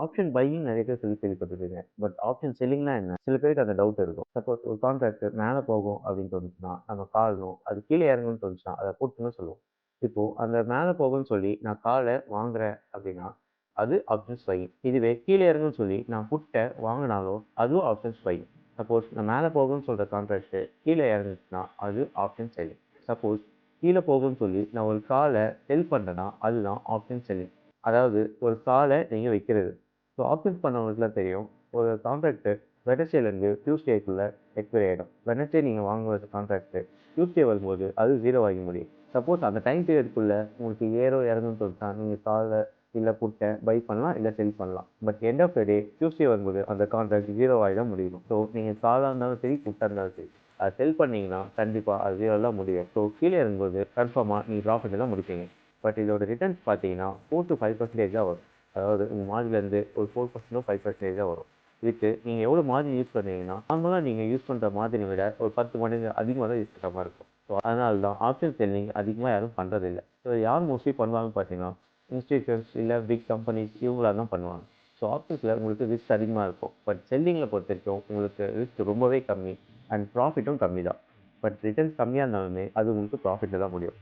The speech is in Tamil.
ஆப்ஷன் பையிங் நிறைய பேர் கேள்விப்பட்டிருப்பீங்க. பட் ஆப்ஷன் செல்லிங்னா என்ன? சில பேருக்கு அந்த டவுட் இருக்கும். சப்போஸ் ஒரு கான்ட்ராக்ட் மேலே போகும் அப்படின்னு தோணுச்சுன்னா, நம்ம காலணும். அது கீழே இறங்கணும்னு தோணுச்சுன்னா, அதை புட்டுன்னு சொல்லுவோம். இப்போ அந்த மேலே போகும்னு சொல்லி நான் காலை வாங்குறேன் அப்படின்னா, அது ஆப்ஷன்ஸ் பையிங். இதுவே கீழே இறங்கும்னு சொல்லி நான் புட்டை வாங்கினாலும் அதுவும் ஆப்ஷன்ஸ் பையிங். சப்போஸ் நான் மேலே போகும்னு சொல்கிற கான்ட்ராக்ட் கீழே இறங்குச்சுன்னா அது ஆப்ஷன் செல்லிங். சப்போஸ் கீழே போகும்னு சொல்லி நான் ஒரு காலை செல் பண்ணுறேன்னா அதுதான் ஆப்ஷன் செல்லிங். அதாவது ஒரு காலை நீங்கள் வைக்கிறது. ஸோ ஆப்ஷன்ஸ் பண்ணவங்களுக்குலாம் தெரியும். ஒரு கான்ட்ராக்ட் வெனஸ்டேலேருந்து டியூஸ்டேக்குள்ளே எக்ஸ்பைரி ஆகிடும். வெனஸ்டே நீங்கள் வாங்குற கான்ட்ராக்ட் டியூஸ்டே வரும்போது அது 0 ஆகி முடியும். சப்போஸ் அந்த டைம் பீரியடுக்குள்ளே உங்களுக்கு ஏறோ இறங்குன்னு சொல்லிட்டா நீங்கள் காலை இல்லை புட்டை பை பண்ணலாம், இல்லை செல் பண்ணலாம். But end of the day Tuesday வரும்போது அந்த கான்ட்ராக்ட் 0 ஆகி தான் முடியும். ஸோ நீங்கள் காலாக இருந்தாலும் சரி, புட்டாக இருந்தாலும் சரி, அதை செல் பண்ணீங்கன்னா கண்டிப்பாக அது 0 தான் முடியும். ஸோ கீழே இறங்கும்போது கன்ஃபார்மாக நீங்கள் ப்ராஃபிட் தான் முடிப்பீங்க. பட் இதோட ரிட்டர்ன்ஸ் பார்த்தீங்கன்னா 4 to 5% தான் வரும். அதாவது உங்கள் மார்ஜின்லேருந்து ஒரு 4% 5% தான் வரும். இதுக்கு நீங்கள் எவ்வளோ மார்ஜின் யூஸ் பண்ணுறீங்கன்னா நார்மலாக நீங்கள் யூஸ் பண்ணுற மார்ஜினை விட ஒரு 10 மடங்கு அதிகமாக தான் யூஸ் பண்ணுற மாதிரி இருக்கும். ஸோ அதனால தான் ஆப்ஷன் செல்லிங் அதிகமாக யாரும் பண்ணுறதில்ல. ஸோ யார் மோஸ்ட்லி பண்ணுவாங்கன்னு பார்த்தீங்கன்னா இன்ஸ்டிடியூஷன்ஸ் இல்லை பிக் கம்பெனிஸ் இவங்களாக தான் பண்ணுவாங்க. ஸோ ஆப்ஷன்ஸில் உங்களுக்கு ரிஸ்க் அதிகமாக இருக்கும். பட் செல்லிங்கில் பொறுத்த வரைக்கும் உங்களுக்கு ரிஸ்க் ரொம்பவே கம்மி அண்ட் ப்ராஃபிட்டும் கம்மி தான். பட் ரிட்டர்ன்ஸ் கம்மியாக இருந்தாலுமே அது உங்களுக்கு ப்ராஃபிட்டில் தான் முடியும்.